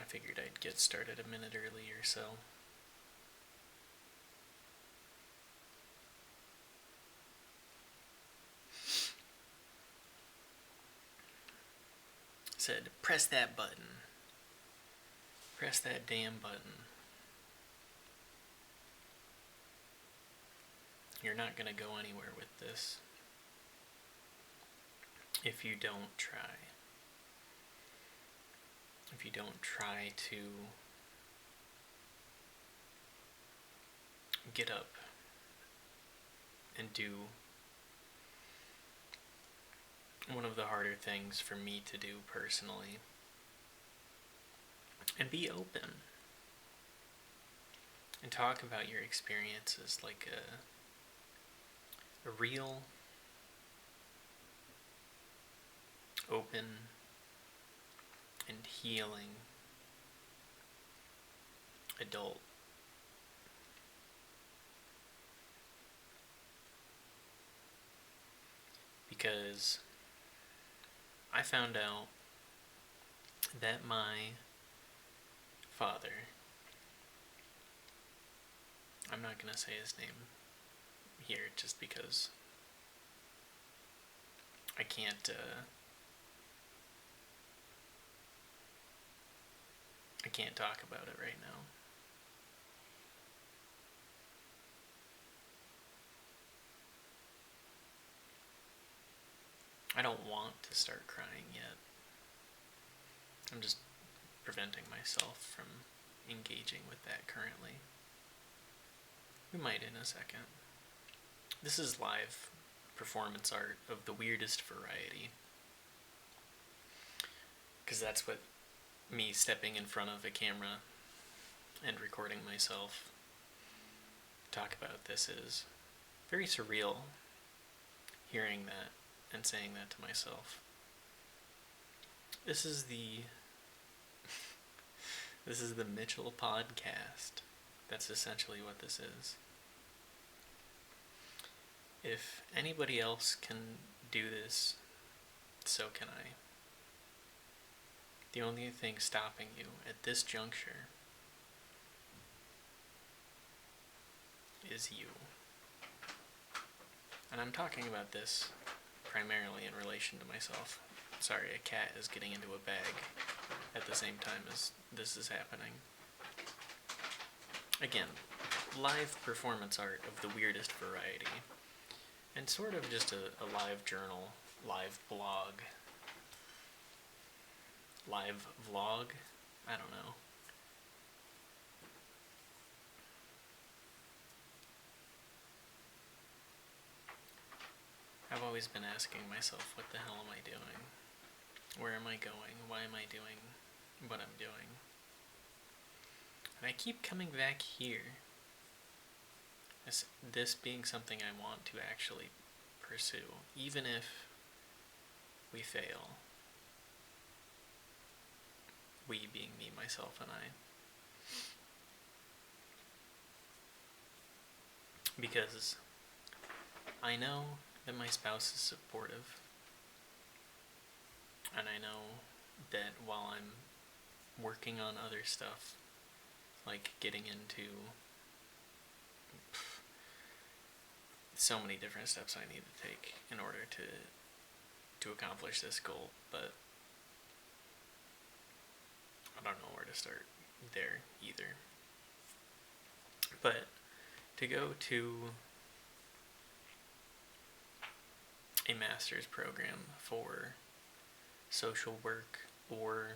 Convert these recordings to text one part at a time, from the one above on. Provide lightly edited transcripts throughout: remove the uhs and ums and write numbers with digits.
I figured I'd get started a minute early or so. Said, press that button. Press that damn button. You're not gonna go anywhere with this if you don't try. If you don't try to get up and do one of the harder things for me to do personally, and be open and talk about your experiences like a real, open, and healing adult. Because I found out that my father, I'm not going to say his name here just because I can't talk about it right now. I don't want to start crying yet. I'm just preventing myself from engaging with that currently. We might in a second. This is live performance art of the weirdest variety. Because that's what me stepping in front of a camera and recording myself talk about this is. Very surreal hearing that and saying that to myself. This is the Mitchell podcast. That's essentially what this is. If anybody else can do this, so can I. The only thing stopping you at this juncture is you. And I'm talking about this primarily in relation to myself. Sorry, a cat is getting into a bag at the same time as this is happening. Again, live performance art of the weirdest variety. And sort of just a live journal, live blog, live vlog? I don't know. I've always been asking myself, what the hell am I doing? Where am I going? Why am I doing what I'm doing? And I keep coming back here. This being something I want to actually pursue, even if we fail. We being me, myself, and I. Because I know that my spouse is supportive. And I know that while I'm working on other stuff, like getting into so many different steps I need to take in order to accomplish this goal, but I don't know where to start there either. But to go to a master's program for social work or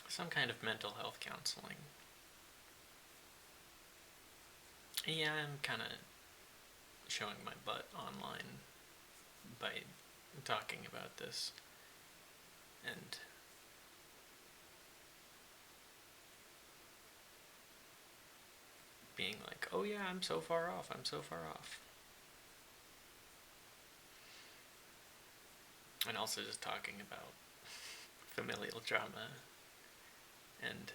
some kind of mental health counseling. Yeah, I'm kind of showing my butt online by talking about this and being like, oh yeah, I'm so far off. And also just talking about familial trauma and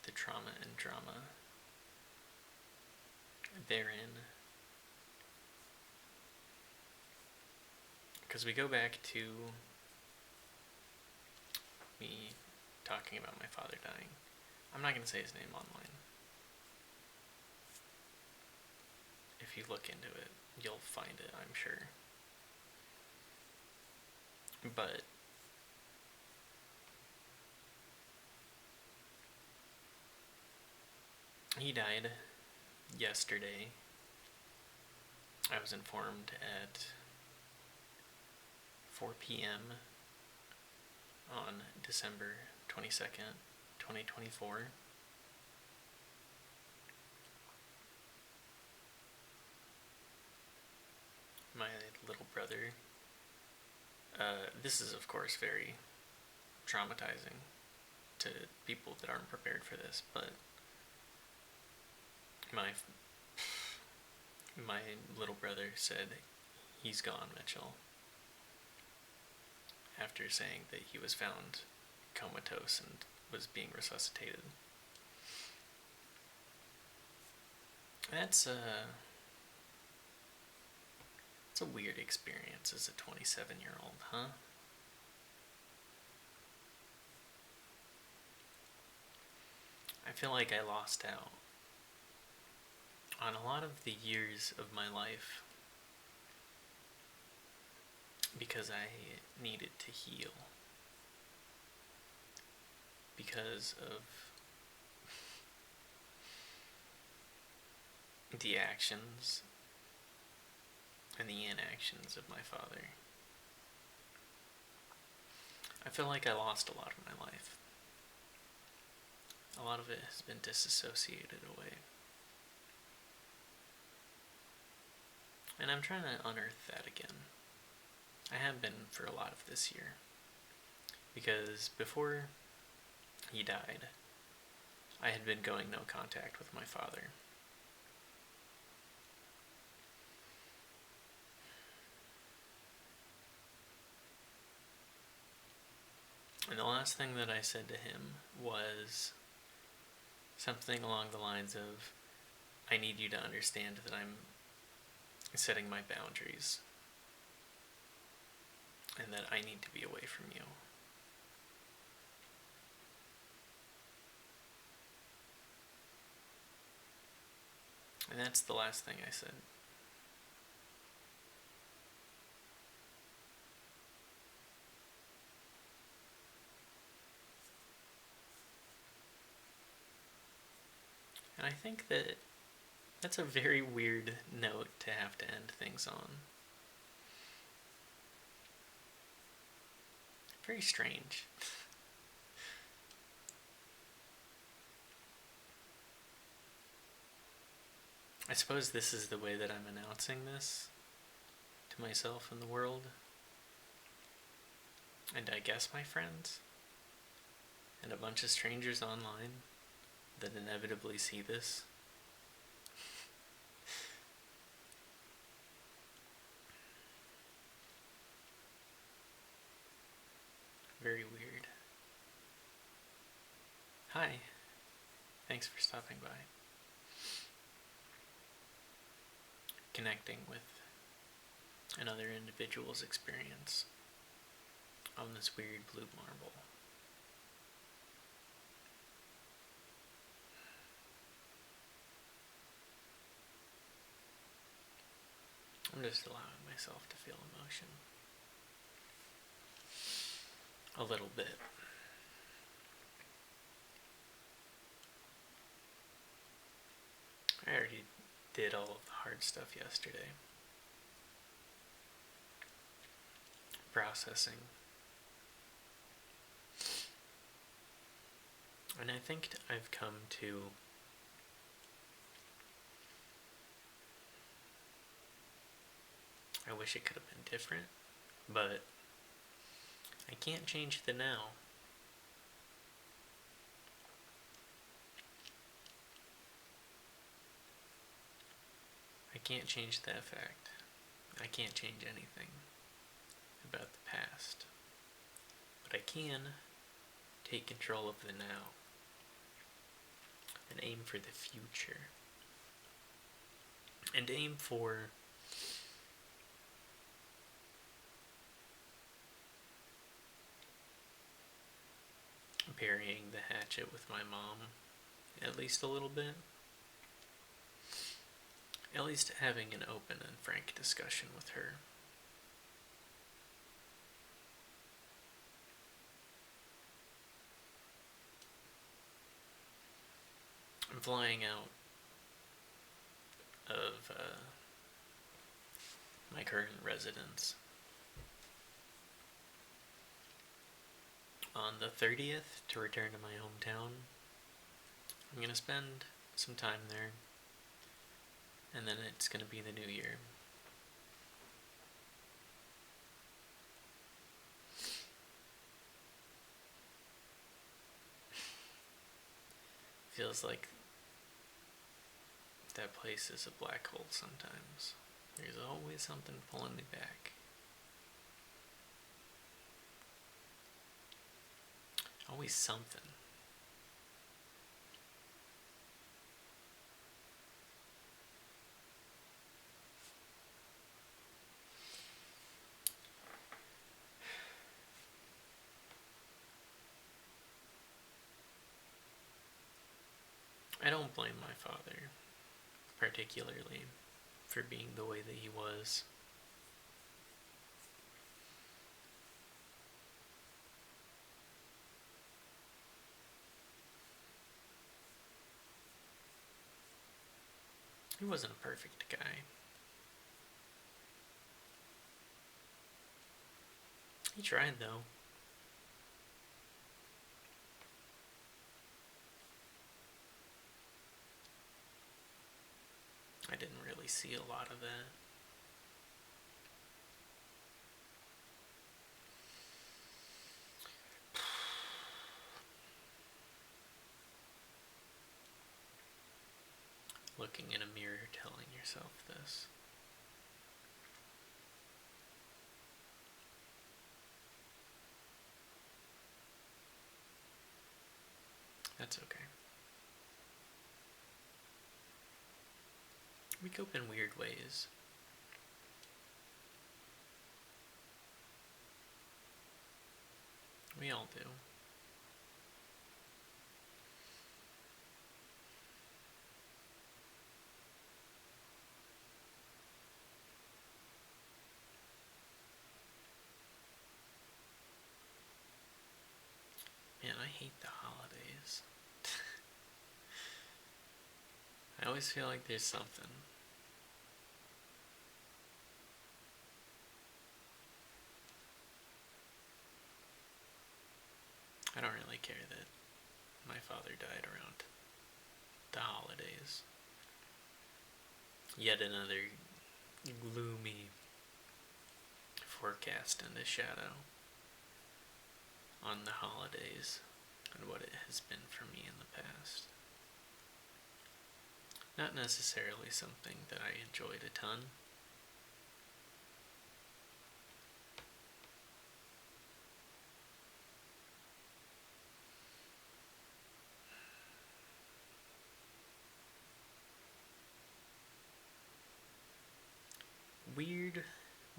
the trauma and drama therein. Because we go back to me talking about my father dying. I'm not going to say his name online. If you look into it, you'll find it, I'm sure. But he died yesterday. I was informed at 4 p.m. on December 22nd, 2024. My little brother. This is, of course, very traumatizing to people that aren't prepared for this, but my little brother said, "He's gone, Mitchell," after saying that he was found comatose and was being resuscitated. It's a weird experience as a 27-year-old, huh? I feel like I lost out on a lot of the years of my life because I needed to heal. Because of the actions and the inactions of my father. I feel like I lost a lot of my life. A lot of it has been disassociated away. And I'm trying to unearth that again. I have been for a lot of this year. Because before he died, I had been going no contact with my father. And the last thing that I said to him was something along the lines of, "I need you to understand that I'm setting my boundaries and that I need to be away from you." And that's the last thing I said. And I think that that's a very weird note to have to end things on. Very strange. I suppose this is the way that I'm announcing this to myself and the world. And I guess my friends. And a bunch of strangers online that inevitably see this. Very weird. Hi. Thanks for stopping by. Connecting with another individual's experience on this weird blue marble. I'm just allowing myself to feel emotion. A little bit. I already did all of the hard stuff yesterday. Processing. And I think I've come to I wish it could have been different, but I can't change the now. I can't change that fact. I can't change anything about the past. But I can take control of the now and aim for the future. And aim for burying the hatchet with my mom, at least a little bit. At least having an open and frank discussion with her. I'm flying out of my current residence on the 30th to return to my hometown. I'm going to spend some time there, and then it's going to be the new year. Feels like that place is a black hole sometimes. There's always something pulling me back. Always something. I don't blame my father, particularly, for being the way that he was. He wasn't a perfect guy. He tried, though. I didn't really see a lot of that. Looking in a mirror, telling yourself this. That's okay. We cope in weird ways. We all do. Man, I hate the holidays. I always feel like there's something. I don't really care that my father died around the holidays. Yet another gloomy forecast in the shadow on the holidays and what it has been for me in the past. Not necessarily something that I enjoyed a ton.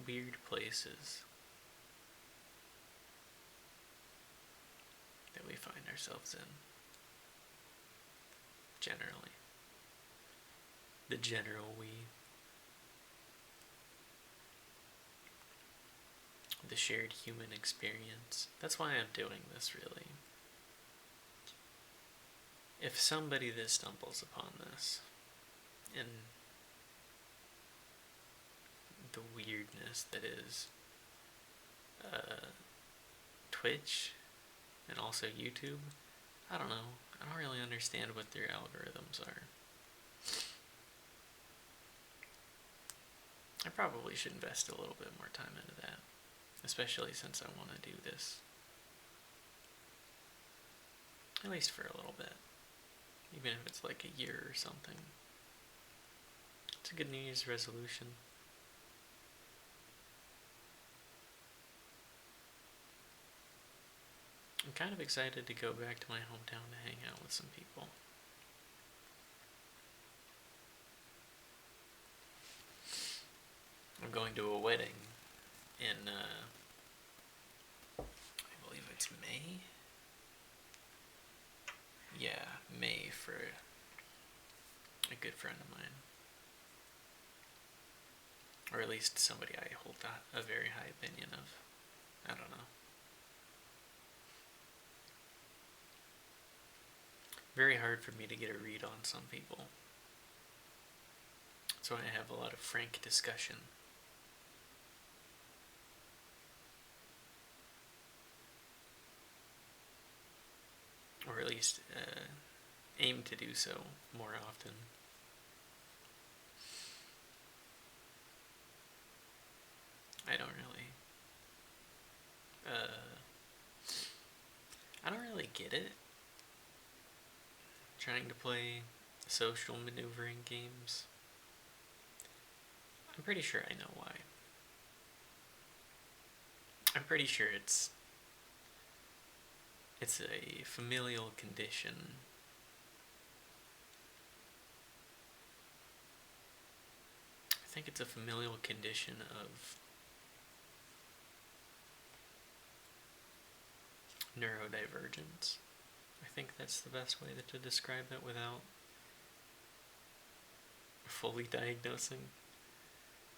Weird places that we find ourselves in. Generally. The general we. The shared human experience. That's why I'm doing this, really. If somebody that stumbles upon this and the weirdness that is Twitch and also YouTube, I don't know. I don't really understand what their algorithms are. I probably should invest a little bit more time into that, especially since I want to do this. At least for a little bit. Even if it's like a year or something. It's a good New Year's resolution. I'm kind of excited to go back to my hometown to hang out with some people. I'm going to a wedding in, I believe it's May? Yeah, May for a good friend of mine. Or at least somebody I hold a very high opinion of. I don't know. Very hard for me to get a read on some people. So I have a lot of frank discussion. Or at least aim to do so more often. I don't really get it. Trying to play social maneuvering games. I'm pretty sure I know why. I'm pretty sure it's a familial condition. I think it's a familial condition of neurodivergence. I think that's the best way to describe it without fully diagnosing.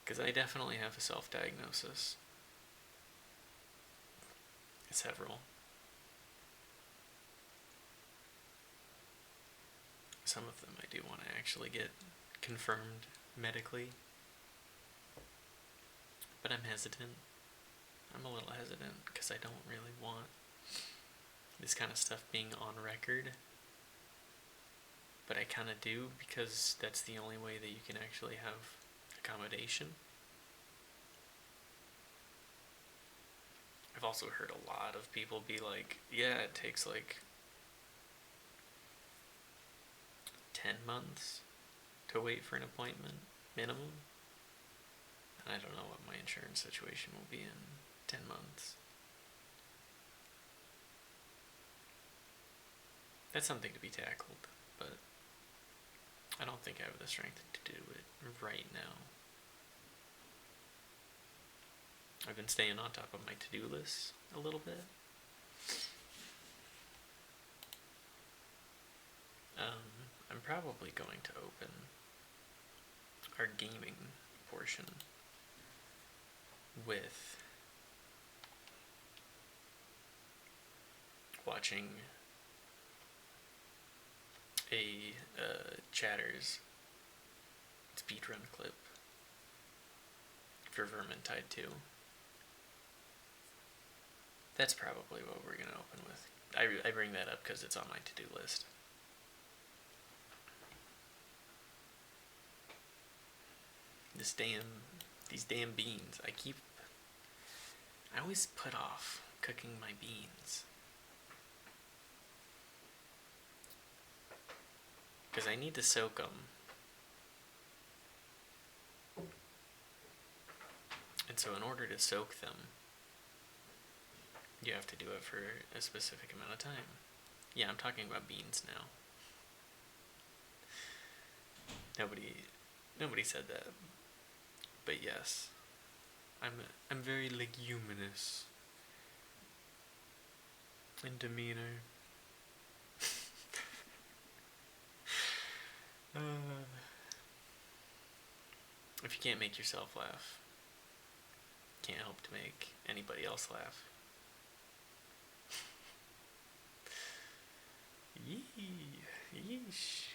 Because I definitely have a self-diagnosis. Several. Some of them I do want to actually get confirmed medically. But I'm hesitant. I'm a little hesitant because I don't really want this kind of stuff being on record. But I kind of do because that's the only way that you can actually have accommodation. I've also heard a lot of people be like, yeah, it takes like 10 months to wait for an appointment, minimum. And I don't know what my insurance situation will be in 10 months. That's something to be tackled, but I don't think I have the strength to do it right now. I've been staying on top of my to-do list a little bit. I'm probably going to open our gaming portion with watching a Chatters speedrun clip for Vermintide 2. That's probably what we're going to open with. I bring that up because it's on my to-do list. These damn beans. I always put off cooking my beans. Because I need to soak them. And so in order to soak them, you have to do it for a specific amount of time. Yeah, I'm talking about beans now. Nobody said that. But yes, I'm very leguminous in demeanor. If you can't make yourself laugh, you can't help to make anybody else laugh. Yeesh.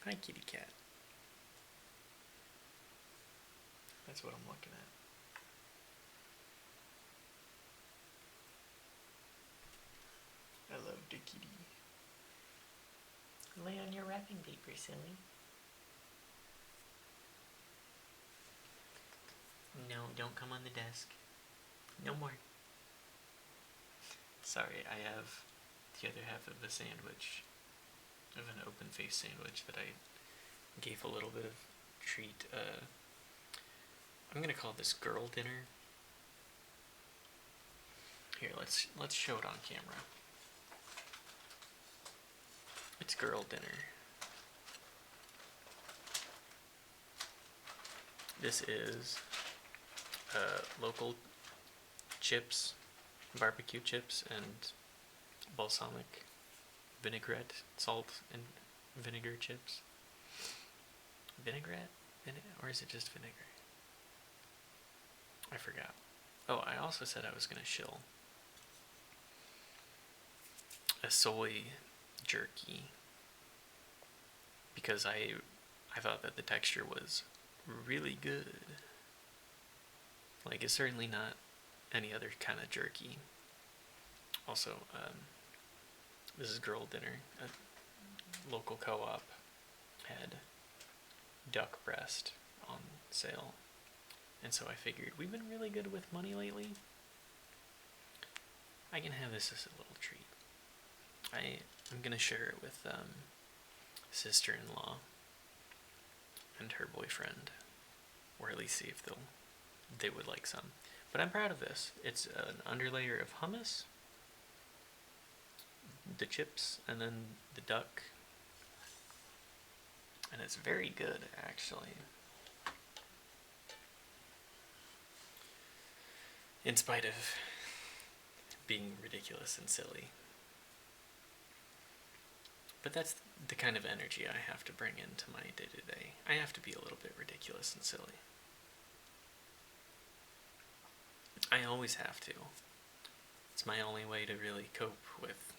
Hi, kitty cat. That's what I'm looking at. I love the kitty. Lay on your wrapping paper, silly. No, don't come on the desk. No more. Sorry, I have the other half of a sandwich, of an open-faced sandwich that I gave a little bit of treat. I'm gonna call this girl dinner. Here, let's show it on camera. It's girl dinner. This is local chips, barbecue chips, and balsamic vinaigrette, salt and vinegar chips. Vinaigrette? Or is it just vinegar? I forgot. Oh, I also said I was going to shill a soy jerky because I thought that the texture was really good. Like, it's certainly not any other kind of jerky. Also, this is girl dinner. A local co-op had duck breast on sale, and so I figured we've been really good with money lately. I can have this as a little treat. I'm gonna share it with sister-in-law and her boyfriend, or at least see if they would like some. But I'm proud of this. It's an underlayer of hummus, the chips, and then the duck, and it's very good, actually. In spite of being ridiculous and silly. But that's the kind of energy I have to bring into my day-to-day. I have to be a little bit ridiculous and silly. I always have to. It's my only way to really cope with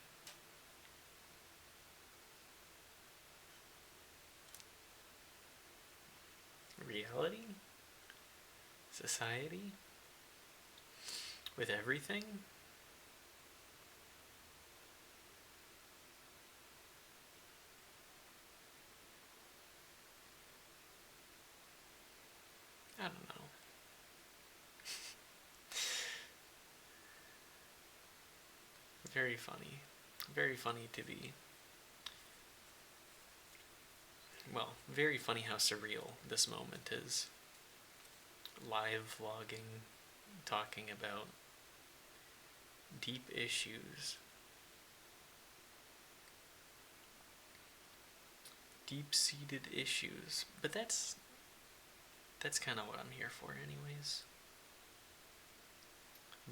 reality, society, with everything. I don't know. Very funny. Very funny to be. Well, very funny how surreal this moment is. Live vlogging, talking about deep issues. Deep-seated issues. But that's kind of what I'm here for anyways.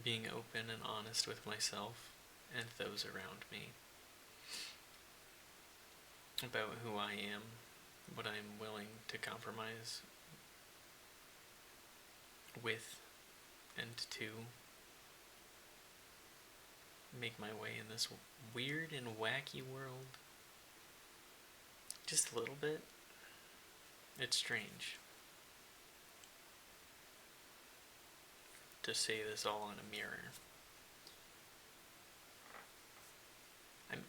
Being open and honest with myself and those around me about who I am, what I'm willing to compromise with and to make my way in this weird and wacky world. Just a little bit. It's strange to say this all in a mirror.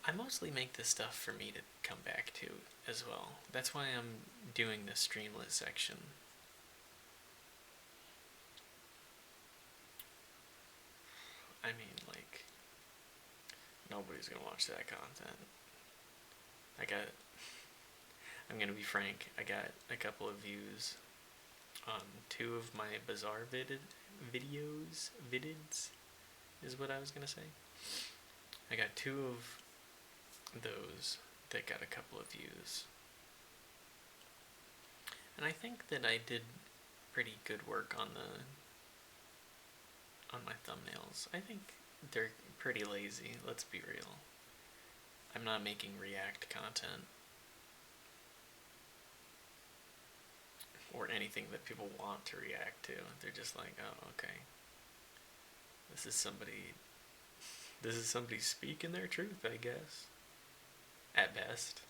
I mostly make this stuff for me to come back to as well. That's why I'm doing this Streamlet section. I mean, like, nobody's gonna watch that content. I'm gonna be frank, I got a couple of views on 2 of my bizarre vidids, is what I was gonna say. I got 2 of those that got a couple of views. And I think that I did pretty good work on my thumbnails. I think they're pretty lazy, let's be real. I'm not making React content or anything that people want to react to. They're just like, oh, okay. This is somebody speaking their truth, I guess. At best.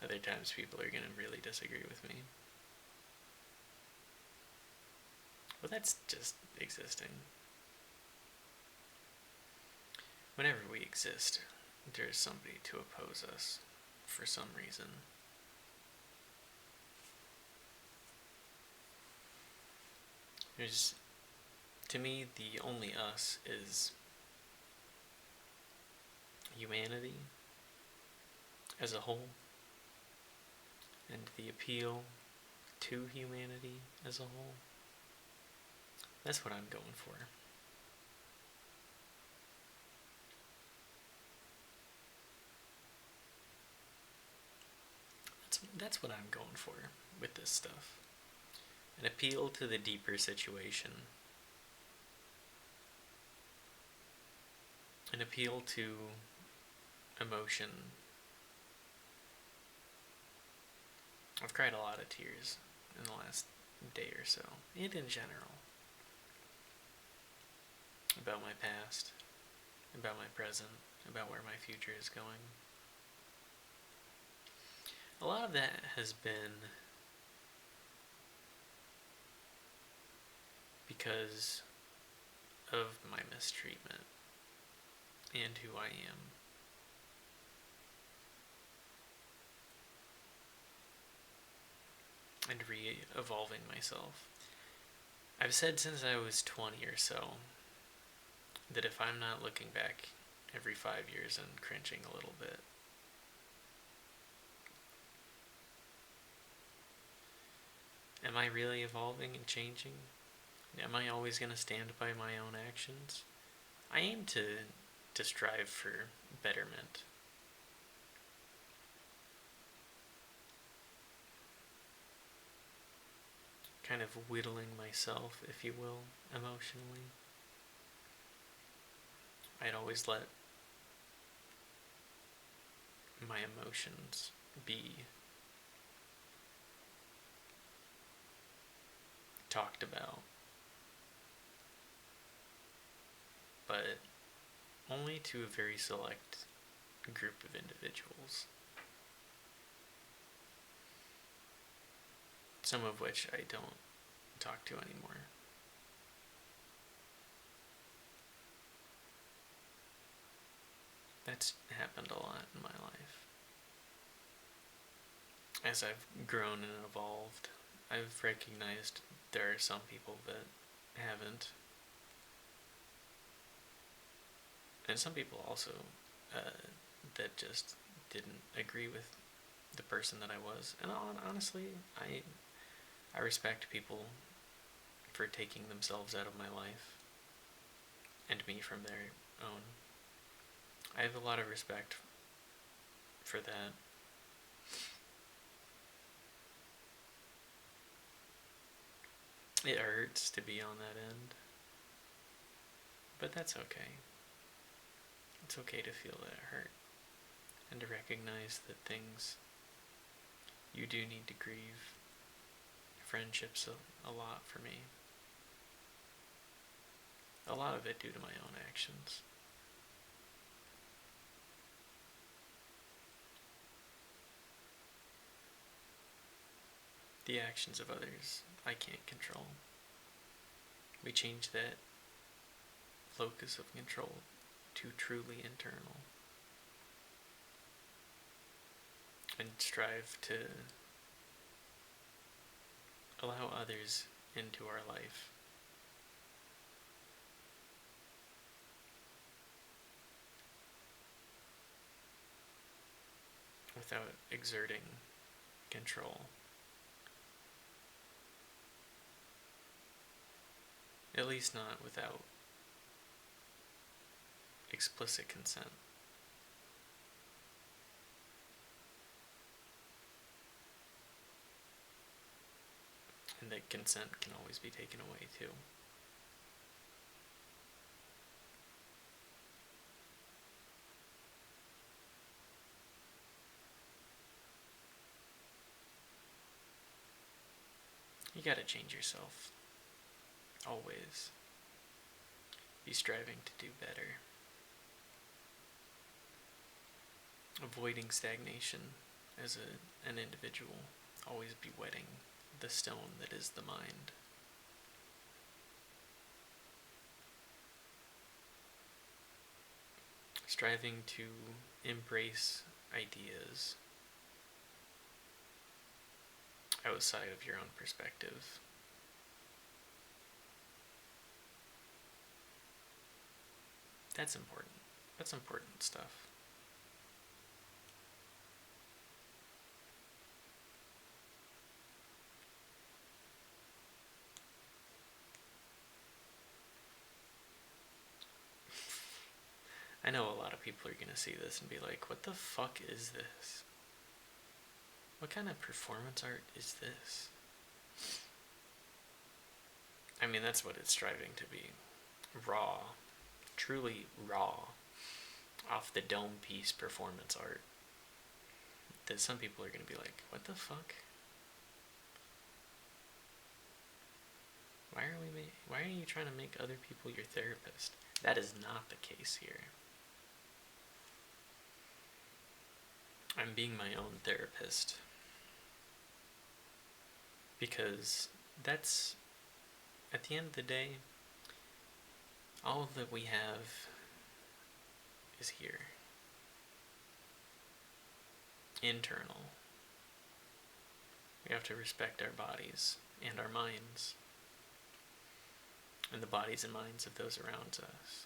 Other times people are gonna really disagree with me. Well, that's just existing. Whenever we exist, there's somebody to oppose us for some reason. To me, the only us is humanity as a whole, and the appeal to humanity as a whole. That's what I'm going for. That's what I'm going for with this stuff. An appeal to the deeper situation. an appeal to emotion. I've cried a lot of tears in the last day or so, and in general, about my past, about my present, about where my future is going. A lot of that has been because of my mistreatment and who I am. And re-evolving myself. I've said since I was 20 or so that if I'm not looking back every 5 years and cringing a little bit, am I really evolving and changing? Am I always going to stand by my own actions? I aim to strive for betterment. Kind of whittling myself, if you will, emotionally. I'd always let my emotions be talked about, but only to a very select group of individuals, some of which I don't talk to anymore. That's happened a lot in my life. As I've grown and evolved, I've recognized there are some people that haven't. And some people also that just didn't agree with the person that I was. And honestly, I respect people for taking themselves out of my life and me from their own. I have a lot of respect for that. It hurts to be on that end, but that's okay. It's okay to feel that hurt and to recognize that things you do need to grieve. Friendships a lot for me. A lot of it due to my own actions. The actions of others I can't control. We change that locus of control to truly internal and strive to allow others into our life. Without exerting control. At least not without explicit consent. And that consent can always be taken away too. You gotta change yourself. Always. Be striving to do better. Avoiding stagnation as an individual. Always be whetting the stone that is the mind. Striving to embrace ideas outside of your own perspective. That's important. That's important stuff. I know a lot of people are going to see this and be like, what the fuck is this? What kind of performance art is this? I mean, that's what it's striving to be. Raw. Truly raw. off the dome piece performance art that some people are going to be like, what the fuck? Why are you trying to make other people your therapist? That is not the case here. I'm being my own therapist. Because that's, at the end of the day, all that we have is here. Internal. We have to respect our bodies and our minds. And the bodies and minds of those around us.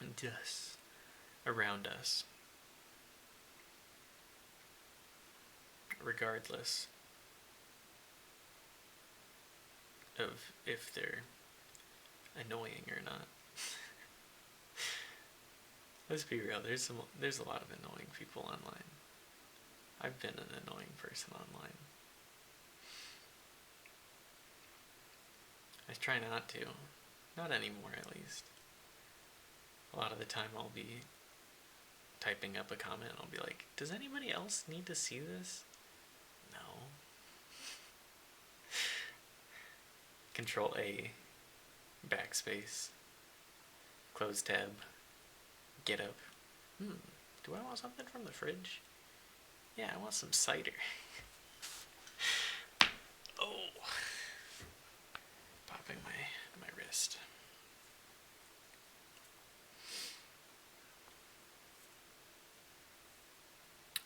And us. Around us. Regardless of if they're annoying or not. Let's be real, there's a lot of annoying people online. I've been an annoying person online. I try not to. Not anymore, at least. A lot of the time I'll be typing up a comment and I'll be like, does anybody else need to see this? No. Control A, backspace, close tab, get up. Do I want something from the fridge? Yeah, I want some cider. Oh. Popping my wrist.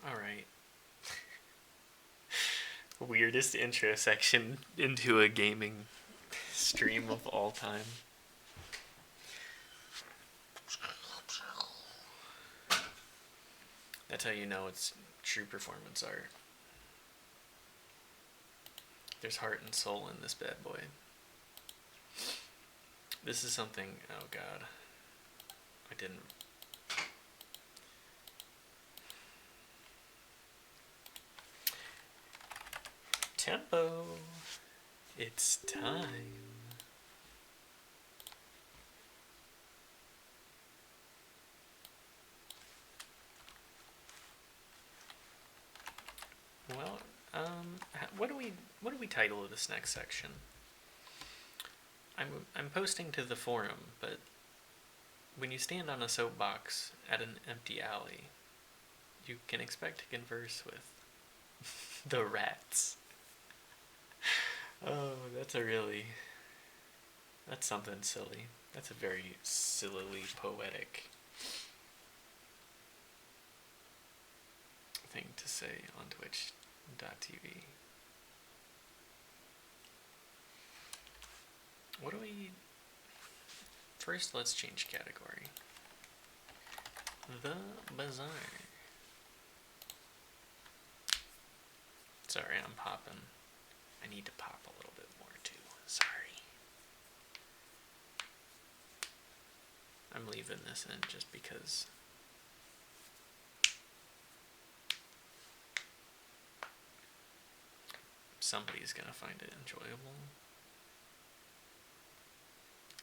Alright. Weirdest intro section into a gaming stream of all time. That's how you know it's true performance art. There's heart and soul in this bad boy. This is something, oh god, I didn't. Tempo, it's time. Well, what do we title this next section? I'm posting to the forum, but when you stand on a soapbox at an empty alley, you can expect to converse with the rats. Oh, that's something silly. That's a very sillily poetic thing to say on Twitch.tv. First, let's change category. The Bazaar. Sorry, I'm popping. I need to pop a little bit more too. Sorry. I'm leaving this in just because somebody's gonna find it enjoyable.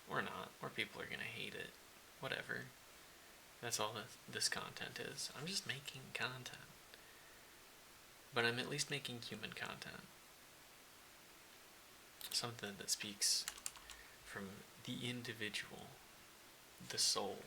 Or not. Or people are gonna hate it. Whatever. That's all this content is. I'm just making content. But I'm at least making human content. Something that speaks from the individual, the soul,